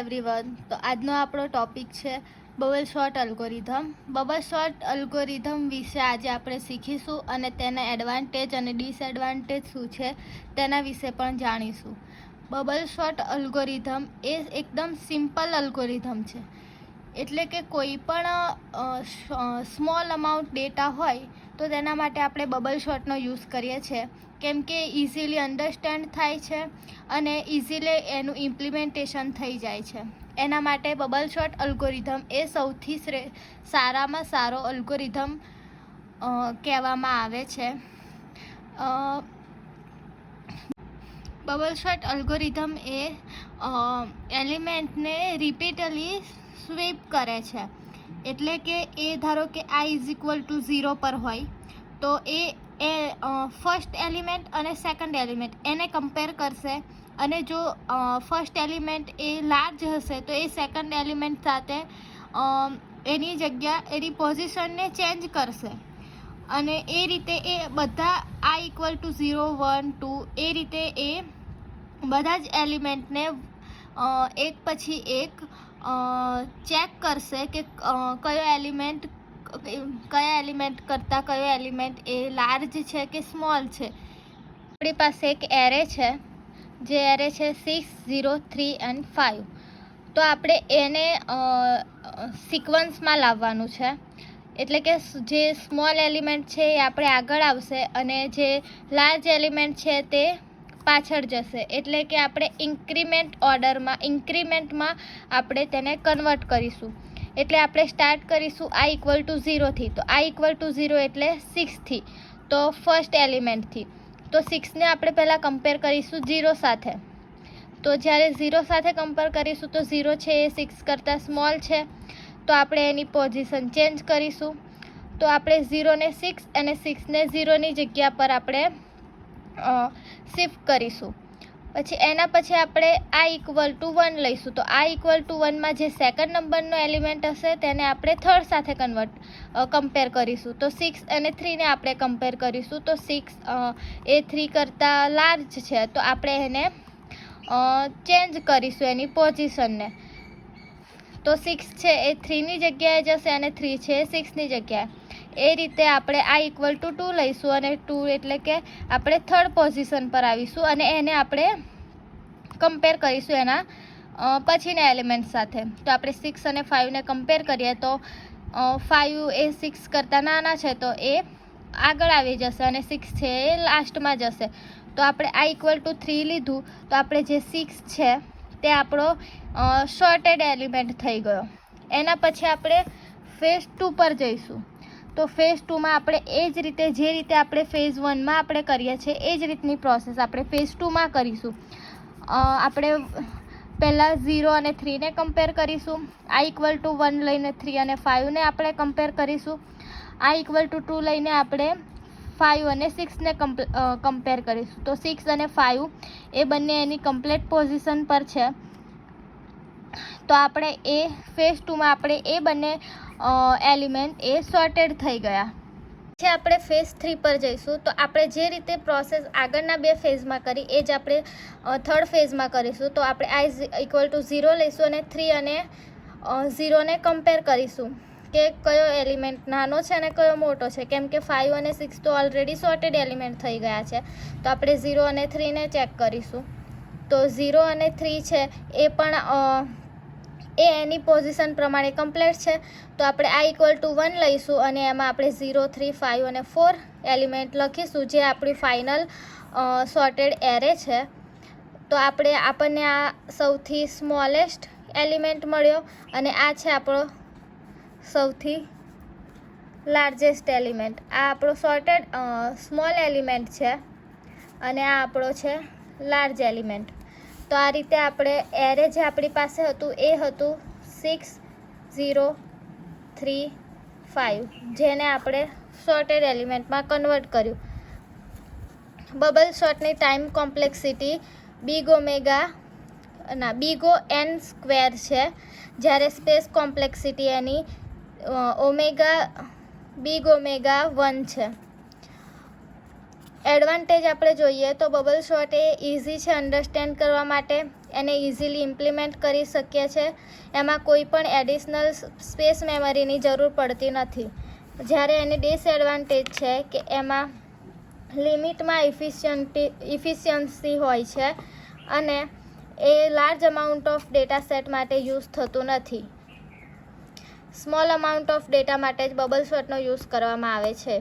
Everyone. તો આજનો આપણો ટોપિક છે bubble short algorithm. Bubble short algorithm વિશે આજે આપણે શીખીશું અને તેના એડવાન્ટેજ અને ડિસએડવાન્ટેજ શું છે તેના વિશે પણ જાણીશું. બબલ શોર્ટ અલ્ગોરિધમ એ એકદમ સિમ્પલ અલ્ગોરિધમ છે. એટલે કે કોઈ પણ સ્મોલ અમાઉન્ટ ડેટા હોય તો તેના માટે આપણે બબલ શોર્ટનો યુઝ કરીએ છીએ, કેમ કે ઇઝીલી અન્ડરસ્ટેન્ડ થાય છે અને ઇઝીલી એનું ઇમ્પ્લિમેન્ટેશન થઈ જાય છે. એના માટે બબલ શોર્ટ અલ્ગોરિધમ એ સૌથી સારામાં સારો અલ્ગોરિધમ કહેવામાં આવે છે. બબલ શોર્ટ અલ્ગોરિધમ એ એલિમેન્ટને રિપીટલી સ્વીપ કરે છે. એટલે કે એ ધારો કે i=0 પર હોય તો એ ફર્સ્ટ એલિમેન્ટ અને સેકન્ડ એલિમેન્ટ એને કમ્પેર કરશે, અને જો ફર્સ્ટ એલિમેન્ટ એ લાર્જ હશે તો એ સેકન્ડ એલિમેન્ટ સાથે એની જગ્યા એની પોઝિશનને ચેન્જ કરશે. અને એ રીતે એ બધા i=0, 1, 2 એ રીતે એ બધા જ એલિમેન્ટને એક પછી એક ચેક કરશે કે કયા એલિમેન્ટ કરતાં કયો એલિમેન્ટ એ લાર્જ છે કે સ્મોલ છે. આપણી પાસે એક એરે છે, જે એરે છે 6, 0, 3 and 5. તો આપણે એને સિક્વન્સમાં લાવવાનું છે. એટલે કે જે સ્મોલ એલિમેન્ટ છે એ આપણે આગળ આવશે અને જે લાર્જ એલિમેન્ટ છે તે પાછળ જશે. એટલે કે આપણે ઇન્ક્રીમેન્ટમાં આપણે તેને કન્વર્ટ કરીશું. એટલે આપણે સ્ટાર્ટ કરીશું i=0 થી. તો i=0 એટલે 6 થી, તો ફર્સ્ટ એલિમેન્ટથી. તો 6ને આપણે પહેલાં કમ્પેર કરીશું 0 સાથે. તો જ્યારે 0 સાથે કમ્પેર કરીશું તો 0 છે એ 6 કરતાં સ્મોલ છે, તો આપણે એની પોઝિશન ચેન્જ કરીશું. તો આપણે 0ને 6 અને 6ને 0ની જગ્યા પર આપણે શિફ્ટ કરીશું. પછી એના પછી આપણે i=1 લઈશું. તો i=1માં જે સેકન્ડ નંબરનો એલિમેન્ટ હશે તેને આપણે થર્ડ સાથે કમ્પેર કરીશું. તો 6 અને 3ને આપણે કમ્પેર કરીશું. તો 6 એ 3 કરતાં લાર્જ છે, તો આપણે એને ચેન્જ કરીશું એની પોઝિશનને. તો 6 છે એ 3ની જગ્યાએ જશે અને 3 છે એ 6ની જગ્યાએ. એ રીતે આપણે i=2 લઈશું અને 2 એટલે કે આપણે થર્ડ પોઝિશન પર આવીશું અને એને આપણે કમ્પેર કરીશું એના પછીના એલિમેન્ટ સાથે. તો આપણે 6 અને 5ને કમ્પેર કરીએ તો 5 એ 6 કરતાં નાના છે, તો એ આગળ આવી જશે અને 6 છે એ લાસ્ટમાં જશે. તો આપણે i=3 લીધું, તો આપણે જે 6 છે તે આપણો શોર્ટેડ એલિમેન્ટ થઈ ગયો. એના પછી આપણે ફેઝ 2 પર જઈશું. તો ફેઝ 2માં આપણે એ જ રીતે જે રીતે આપણે ફેઝ 1માં આપણે કરીએ છીએ એ જ રીતની પ્રોસેસ આપણે ફેઝ 2માં કરીશું. આપણે પહેલાં 0 અને 3ને કમ્પેર કરીશું. i=1 લઈને 3 અને 5ને આપણે કમ્પેર કરીશું. i=2 લઈને આપણે 5 અને 6ને કમ્પેર કરીશું. તો 6 અને 5 એ બંને એની કમ્પ્લીટ પોઝિશન પર છે. તો આપણે એ ફેઝ 2માં આપણે એ બંને એલિમેન્ટ એ સોર્ટેડ થઈ ગયા. પછી આપણે ફેઝ 3 પર જઈશું. તો આપણે જે રીતે પ્રોસેસ આગળના બે ફેઝમાં કરી એ જ આપણે થર્ડ ફેઝમાં કરીશું. તો આપણે i=0 લઈશું અને 3 અને 0ને કમ્પેર કરીશું કે કયો એલિમેન્ટ નાનો છે અને કયો મોટો છે. કેમ કે 5 અને 6 તો ઓલરેડી સોર્ટેડ એલિમેન્ટ થઈ ગયા છે. તો આપણે 0 અને 3ને ચેક કરીશું. તો 0 અને 3 છે એ પણ એની પોઝિશન પ્રમાણે કમ્પ્લીટ છે. તો આપણે i=1 લઈશું અને એમાં આપણે 0, 3, 5 અને 4 એલિમેન્ટ લખીશું, જે આપણી ફાઇનલ સોર્ટેડ એરે છે. તો આપણને આ સૌથી સ્મોલેસ્ટ એલિમેન્ટ મળ્યો અને આ છે આપણો સૌથી લાર્જેસ્ટ એલિમેન્ટ. આ આપણો સોર્ટેડ સ્મોલ એલિમેન્ટ છે અને આ આપણો છે લાર્જ એલિમેન્ટ. તો આ રીતે આપણે એરે જે આપણી પાસે હતું એ હતું 6, 0, 3, 5, જેને આપણે સોર્ટેડ એલિમેન્ટમાં કન્વર્ટ કર્યું. બબલ શોર્ટની ટાઈમ કોમ્પ્લેક્સિટી big-O(n)² છે, જ્યારે સ્પેસ કોમ્પ્લેક્સિટી એની big-O(1) છે. એડવાન્ટેજ આપણે જોઈએ તો બબલ શોર્ટ એ ઇઝી છે અન્ડરસ્ટેન્ડ કરવા માટે, એને ઇઝીલી ઇમ્પ્લિમેન્ટ કરી શકીએ છીએ. એમાં કોઈ પણ એડિશનલ સ્પેસ મેમરીની જરૂર પડતી નથી. જ્યારે એની ડિસએડવાન્ટેજ છે કે એમાં લિમિટમાં ઇફિશિયન્સી હોય છે અને એ large amount of data set માટે યુઝ થતું નથી. સ્મોલ અમાઉન્ટ ઓફ ડેટા માટે જ બબલ સોર્ટનો યુઝ કરવામાં આવે છે.